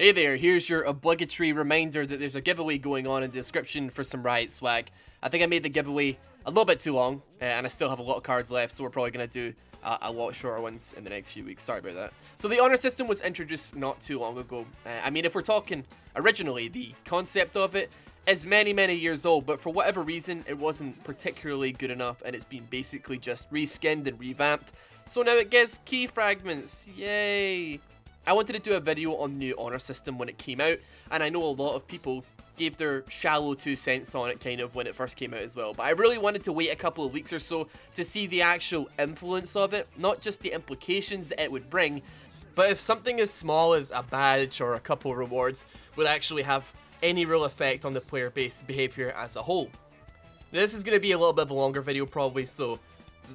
Hey there, here's your obligatory reminder that there's a giveaway going on in the description for some Riot swag. I think I made the giveaway a little bit too long, and I still have a lot of cards left, so we're probably going to do a lot shorter ones in the next few weeks. Sorry about that. So the honor system was introduced not too long ago. I mean, if we're talking originally, the concept of it is many, many years old, but for whatever reason, it wasn't particularly good enough, and it's been basically just reskinned and revamped. So now it gets key fragments. Yay! I wanted to do a video on the new honor system when it came out, and I know a lot of people gave their shallow 2 cents on it kind of when it first came out as well, but I really wanted to wait a couple of weeks or so to see the actual influence of it, not just the implications that it would bring, but if something as small as a badge or a couple of rewards would actually have any real effect on the player-based behavior as a whole. Now, this is going to be a little bit of a longer video probably, so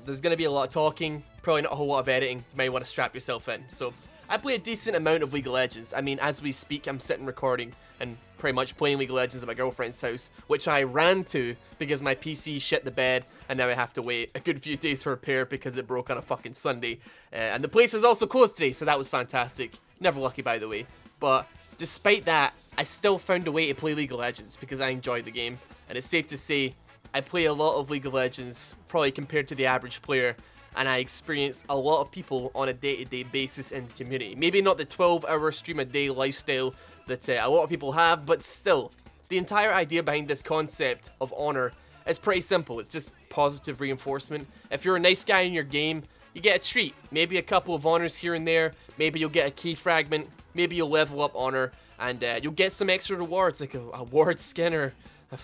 there's going to be a lot of talking, probably not a whole lot of editing. You might want to strap yourself in. So I play a decent amount of League of Legends. I mean, as we speak, I'm sitting recording and pretty much playing League of Legends at my girlfriend's house, which I ran to because my PC shit the bed, and now I have to wait a good few days for repair because it broke on a fucking Sunday. And the place is also closed today, so that was fantastic. Never lucky, by the way. But despite that, I still found a way to play League of Legends because I enjoyed the game, and it's safe to say I play a lot of League of Legends, probably compared to the average player, and I experience a lot of people on a day-to-day basis in the community. Maybe not the 12-hour stream-a-day lifestyle that a lot of people have, but still, the entire idea behind this concept of honor is pretty simple. It's just positive reinforcement. If you're a nice guy in your game, you get a treat. Maybe a couple of honors here and there, maybe you'll get a key fragment, maybe you'll level up honor, and you'll get some extra rewards, like a ward skin or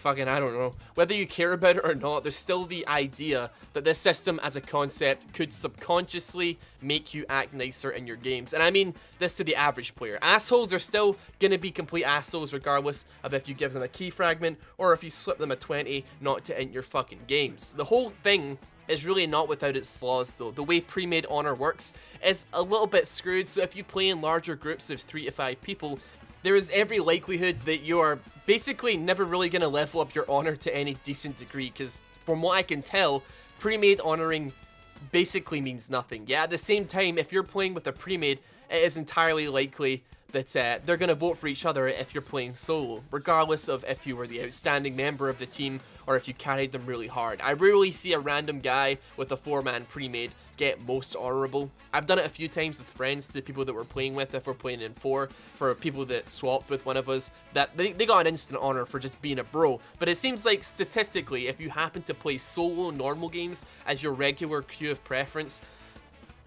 I don't know. Whether you care about it or not, there's still the idea that this system as a concept could subconsciously make you act nicer in your games. And I mean this to the average player. Assholes are still going to be complete assholes regardless of if you give them a key fragment or if you slip them a 20 not to end your fucking games. The whole thing is really not without its flaws though. The way pre-made honor works is a little bit screwed, so if you play in larger groups of 3 to 5 people, there is every likelihood that you are basically never really going to level up your honor to any decent degree, because from what I can tell, pre-made honoring basically means nothing. Yeah, at the same time, if you're playing with a pre-made, it is entirely likely that they're going to vote for each other if you're playing solo, regardless of if you were the outstanding member of the team or if you carried them really hard. I rarely see a random guy with a 4-man pre-made get most honorable. I've done it a few times with friends, to people that we're playing with if we're playing in 4, for people that swapped with one of us, that they got an instant honor for just being a bro. But it seems like statistically, if you happen to play solo normal games as your regular queue of preference,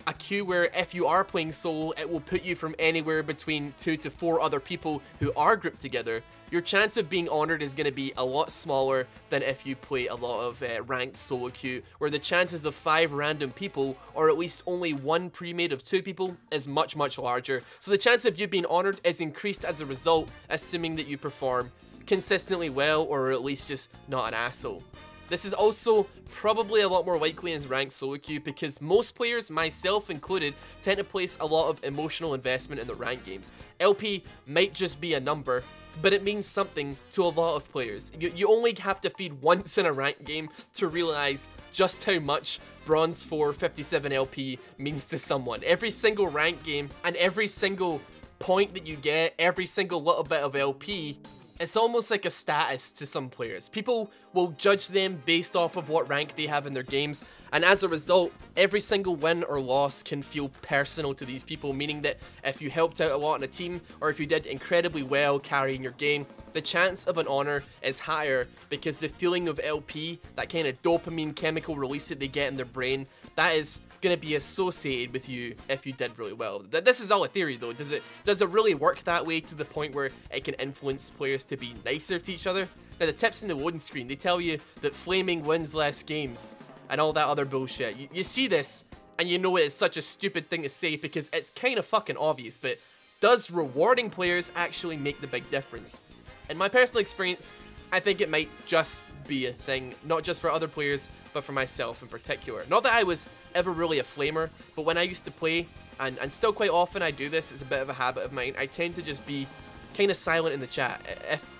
a queue where if you are playing solo, it will put you from anywhere between 2 to 4 other people who are grouped together, your chance of being honored is going to be a lot smaller than if you play a lot of ranked solo queue, where the chances of 5 random people, or at least only 1 pre-made of 2 people, is much, much larger. So the chance of you being honored is increased as a result, assuming that you perform consistently well, or at least just not an asshole. This is also probably a lot more likely in ranked solo queue because most players, myself included, tend to place a lot of emotional investment in the ranked games. LP might just be a number, but it means something to a lot of players. You only have to feed once in a ranked game to realize just how much Bronze 4 57 LP means to someone. Every single ranked game and every single point that you get, every single little bit of LP, it's almost like a status to some players. People will judge them based off of what rank they have in their games, and as a result, every single win or loss can feel personal to these people, meaning that if you helped out a lot in a team, or if you did incredibly well carrying your game, the chance of an honor is higher because the feeling of LP, that kind of dopamine chemical release that they get in their brain, that is going to be associated with you if you did really well. This is all a theory though. Does it really work that way to the point where it can influence players to be nicer to each other? Now the tips in the loading screen, they tell you that flaming wins less games and all that other bullshit. You see this and you know it's such a stupid thing to say because it's kind of fucking obvious, but does rewarding players actually make the big difference? In my personal experience, I think it might just be a thing, not just for other players, but for myself in particular. Not that I was ever really a flamer, but when I used to play, and still quite often I do this, it's a bit of a habit of mine, I tend to just be kind of silent in the chat,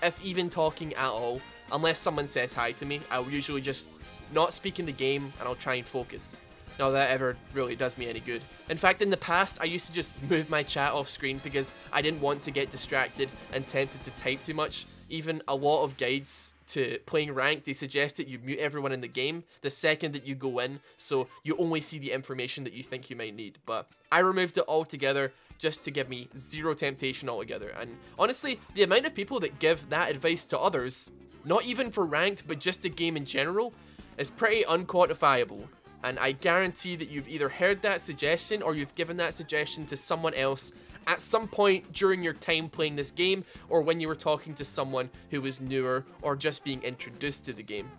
if even talking at all, unless someone says hi to me. I'll usually just not speak in the game, and I'll try and focus. Not that ever really does me any good. In fact, in the past, I used to just move my chat off screen because I didn't want to get distracted and tempted to type too much. Even a lot of guides to playing ranked, they suggest that you mute everyone in the game the second that you go in, so you only see the information that you think you might need. But I removed it altogether just to give me zero temptation altogether. And honestly, the amount of people that give that advice to others, not even for ranked, but just the game in general, is pretty unquantifiable. And I guarantee that you've either heard that suggestion or you've given that suggestion to someone else at some point during your time playing this game, or when you were talking to someone who was newer or just being introduced to the game.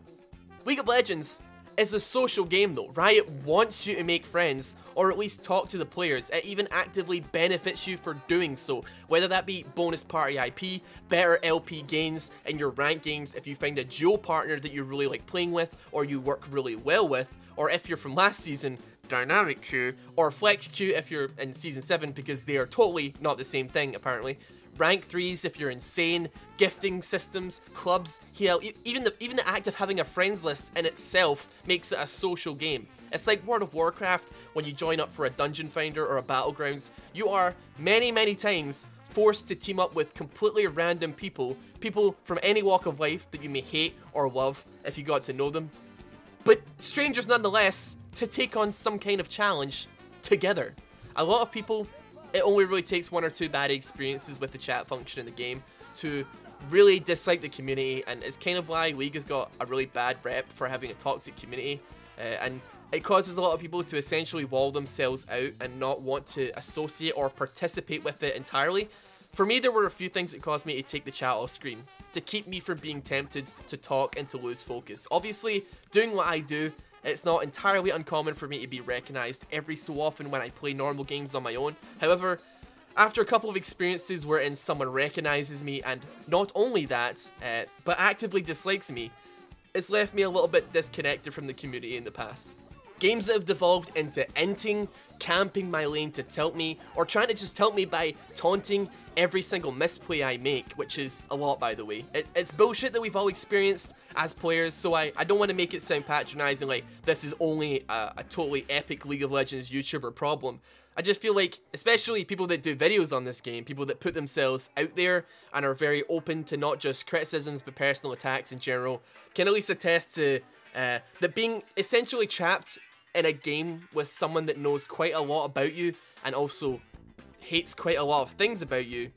League of Legends is a social game though. Riot wants you to make friends, or at least talk to the players. It even actively benefits you for doing so, whether that be bonus party IP, better LP gains in your rankings, if you find a duo partner that you really like playing with, or you work really well with, or if you're from last season, Dynamic Queue, or Flex Queue if you're in Season 7, because they are totally not the same thing apparently. Rank 3s if you're insane, gifting systems, clubs, hell, even the act of having a friends list in itself makes it a social game. It's like World of Warcraft when you join up for a dungeon finder or a battlegrounds. You are many times forced to team up with completely random people from any walk of life that you may hate or love if you got to know them. But strangers nonetheless, to take on some kind of challenge together. A lot of people, it only really takes one or two bad experiences with the chat function in the game to really dislike the community, and it's kind of why League has got a really bad rep for having a toxic community, and it causes a lot of people to essentially wall themselves out and not want to associate or participate with it entirely. For me, there were a few things that caused me to take the chat off screen, to keep me from being tempted to talk and to lose focus. Obviously, doing what I do, it's not entirely uncommon for me to be recognized every so often when I play normal games on my own. However, after a couple of experiences wherein someone recognizes me and not only that, but actively dislikes me, it's left me a little bit disconnected from the community in the past. Games that have devolved into inting, camping my lane to tilt me, or trying to just tilt me by taunting every single misplay I make, which is a lot by the way. It's bullshit that we've all experienced as players, so I don't want to make it sound patronizing like this is only a totally epic League of Legends YouTuber problem. I just feel like, especially people that do videos on this game, people that put themselves out there and are very open to not just criticisms but personal attacks in general, can at least attest to that being essentially trapped in a game with someone that knows quite a lot about you and also hates quite a lot of things about you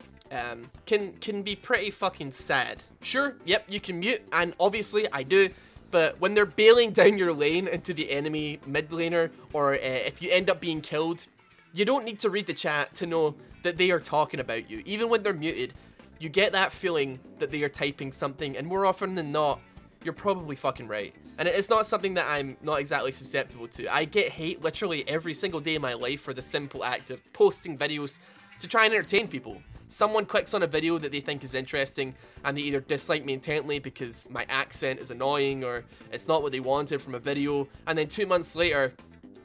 can be pretty fucking sad. Sure, yep, you can mute, and obviously I do, but when they're bailing down your lane into the enemy mid laner, or if you end up being killed, you don't need to read the chat to know that they are talking about you. Even when they're muted, you get that feeling that they are typing something, and more often than not, you're probably fucking right. And it's not something that I'm not exactly susceptible to. I get hate literally every single day of my life for the simple act of posting videos to try and entertain people. Someone clicks on a video that they think is interesting, and they either dislike me intently because my accent is annoying or it's not what they wanted from a video, and then 2 months later,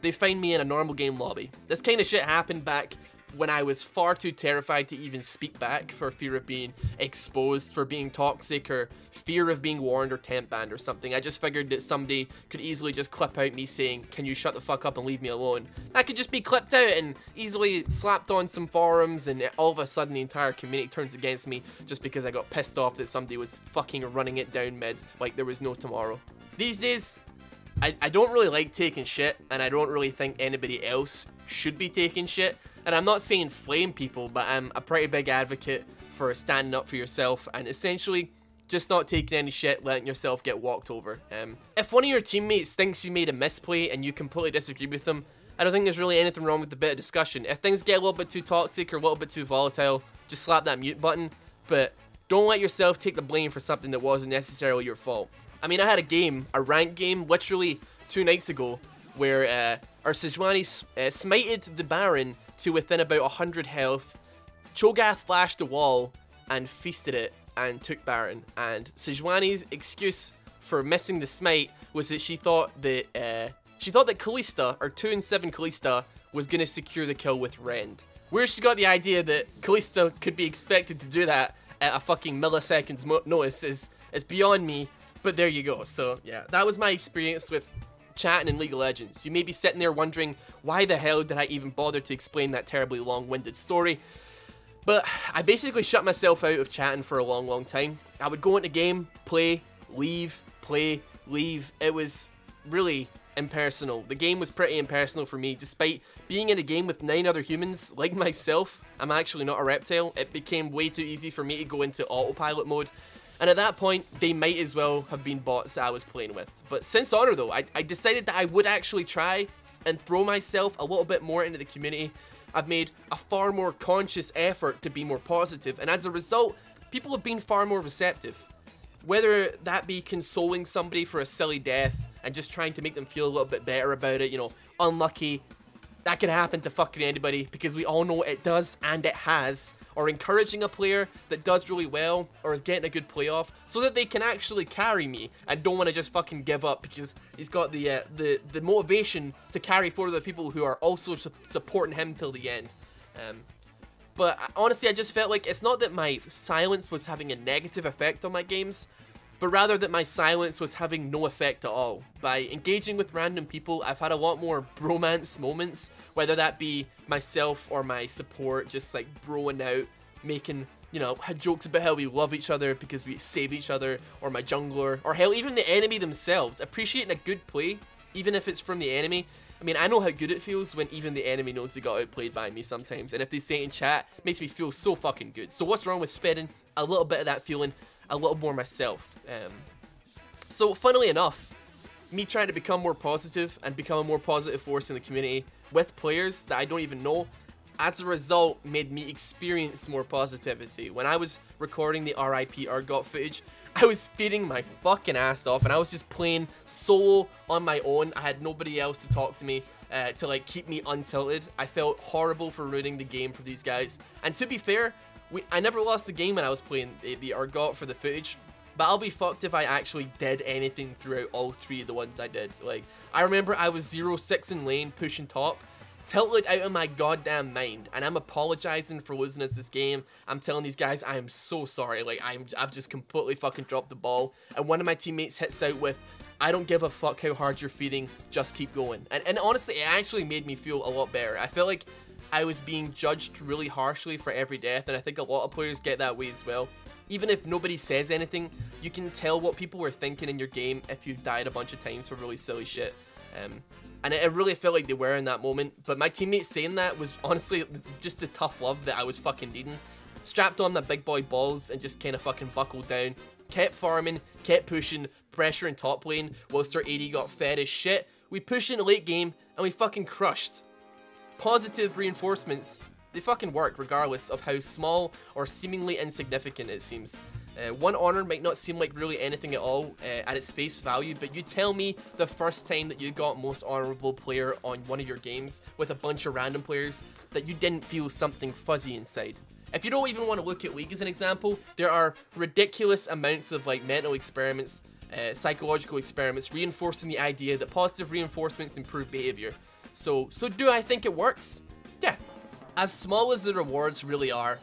they find me in a normal game lobby. This kind of shit happened back when I was far too terrified to even speak back for fear of being exposed for being toxic or fear of being warned or temp banned or something. I just figured that somebody could easily just clip out me saying, "Can you shut the fuck up and leave me alone?" That could just be clipped out and easily slapped on some forums, and all of a sudden the entire community turns against me just because I got pissed off that somebody was fucking running it down mid like there was no tomorrow. These days, I don't really like taking shit, and I don't really think anybody else should be taking shit. And I'm not saying flame people, but I'm a pretty big advocate for standing up for yourself and essentially just not taking any shit, letting yourself get walked over. If one of your teammates thinks you made a misplay and you completely disagree with them, I don't think there's really anything wrong with a bit of discussion. If things get a little bit too toxic or a little bit too volatile, just slap that mute button, but don't let yourself take the blame for something that wasn't necessarily your fault. I mean, I had a ranked game, literally 2 nights ago, where our Sejuani smited the Baron to within about 100 health. Cho'Gath flashed the wall and feasted it and took Baron. And Sejuani's excuse for missing the smite was that she thought that Kalista, or 2-7 Kalista, was gonna secure the kill with Rend. Where she got the idea that Kalista could be expected to do that at a fucking milliseconds notice is beyond me. But there you go. So yeah, that was my experience with chatting in League of Legends. You may be sitting there wondering, why the hell did I even bother to explain that terribly long-winded story? But I basically shut myself out of chatting for a long time. I would go into game, play, leave. It was really impersonal. The game was pretty impersonal for me. Despite being in a game with 9 other humans like myself, I'm actually not a reptile. It became way too easy for me to go into autopilot mode. And at that point, they might as well have been bots that I was playing with. But since Honor though, I decided that I would actually try and throw myself a little bit more into the community. I've made a far more conscious effort to be more positive, and as a result, people have been far more receptive. Whether that be consoling somebody for a silly death and just trying to make them feel a little bit better about it, you know, unlucky, that can happen to fucking anybody, because we all know it does and it has, or encouraging a player that does really well or is getting a good playoff so that they can actually carry me and don't want to just fucking give up because he's got the motivation to carry for the people who are also supporting him till the end. But honestly, I just felt like it's not that my silence was having a negative effect on my games, but rather that my silence was having no effect at all. By engaging with random people, I've had a lot more bromance moments, whether that be myself or my support just like broing out, making, you know, jokes about how we love each other because we save each other, or my jungler, or hell, even the enemy themselves, appreciating a good play, even if it's from the enemy. I mean, I know how good it feels when even the enemy knows they got outplayed by me sometimes, and if they say it in chat, it makes me feel so fucking good. So what's wrong with spreading a little bit of that feeling a little more myself? So funnily enough, me trying to become more positive and become a more positive force in the community with players that I don't even know, as a result, made me experience more positivity. When I was recording the RIP Urgot footage, I was feeding my fucking ass off, and I was just playing solo on my own. I had nobody else to talk to me to like keep me untilted. I felt horrible for ruining the game for these guys. And to be fair, I never lost the game when I was playing the Urgot for the footage. But I'll be fucked if I actually did anything throughout all 3 of the ones I did. Like, I remember I was 0-6 in lane, pushing top, tilted out of my goddamn mind, and I'm apologizing for losing us this game. I'm telling these guys I am so sorry. Like, I've just completely fucking dropped the ball. And one of my teammates hits out with, "I don't give a fuck how hard you're feeding, just keep going." And honestly, it actually made me feel a lot better. I felt like I was being judged really harshly for every death, and I think a lot of players get that way as well. Even if nobody says anything, you can tell what people were thinking in your game if you've died a bunch of times for really silly shit. And it really felt like they were in that moment. But my teammates saying that was honestly just the tough love that I was fucking needing. Strapped on my big boy balls and just kind of fucking buckled down. Kept farming, kept pushing, pressuring top lane whilst our AD got fed as shit. We pushed into late game and we fucking crushed. Positive reinforcements, they fucking work regardless of how small or seemingly insignificant it seems. One honor might not seem like really anything at all at its face value, but you tell me the first time that you got most honorable player on one of your games with a bunch of random players that you didn't feel something fuzzy inside. If you don't even want to look at League as an example, there are ridiculous amounts of like mental experiments, psychological experiments reinforcing the idea that positive reinforcements improve behavior. So do I think it works? Yeah. As small as the rewards really are,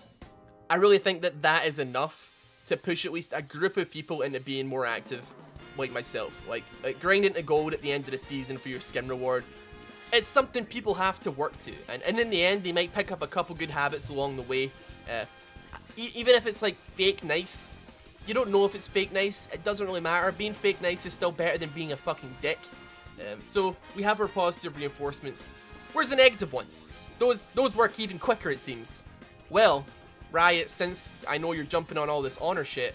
I really think that that is enough to push at least a group of people into being more active, like myself. Like grinding to gold at the end of the season for your skin reward. It's something people have to work to, and in the end, they might pick up a couple good habits along the way. Even if it's like fake nice, you don't know if it's fake nice. It doesn't really matter. Being fake nice is still better than being a fucking dick. So we have our positive reinforcements. Where's the negative ones? Those work even quicker, it seems. Well, Riot, since I know you're jumping on all this honor shit,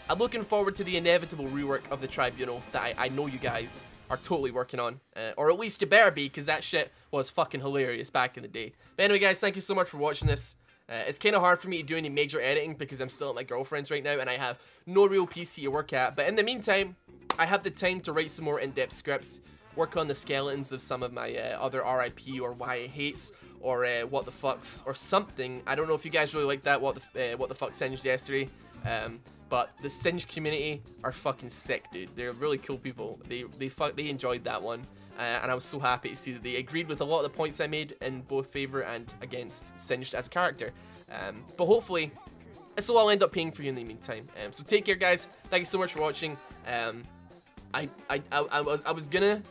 I'm looking forward to the inevitable rework of the Tribunal that I know you guys are totally working on. Or at least you better be, because that shit was fucking hilarious back in the day. But anyway, guys, thank you so much for watching this. It's kind of hard for me to do any major editing because I'm still at my girlfriend's right now and I have no real PC to work at. But in the meantime, I have the time to write some more in-depth scripts, work on the skeletons of some of my other RIP or why it hates, or what the fucks, or something. I don't know if you guys really like that, what the fuck singed yesterday. But the Singed community are fucking sick, dude. They're really cool people. They enjoyed that one. And I was so happy to see that they agreed with a lot of the points I made in both favor and against Singed as a character. But hopefully, this will all end up paying for you in the meantime. So take care, guys. Thank you so much for watching. I was gonna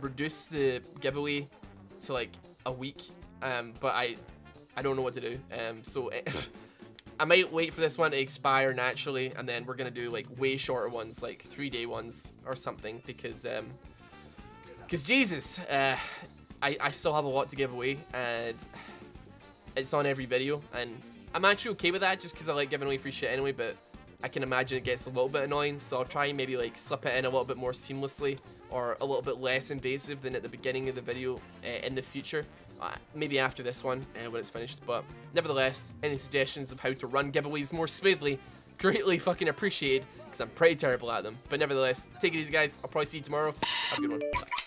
reduce the giveaway to like a week, but I don't know what to do. So I might wait for this one to expire naturally, and then we're gonna do like way shorter ones, like 3-day ones or something, because Jesus, I still have a lot to give away, and it's on every video, and I'm actually okay with that just because I like giving away free shit anyway, but I can imagine it gets a little bit annoying, so I'll try and maybe like slip it in a little bit more seamlessly, or a little bit less invasive than at the beginning of the video in the future. Maybe after this one when it's finished, but nevertheless, any suggestions of how to run giveaways more smoothly, greatly fucking appreciated, because I'm pretty terrible at them. But nevertheless, take it easy guys, I'll probably see you tomorrow. Have a good one. Bye.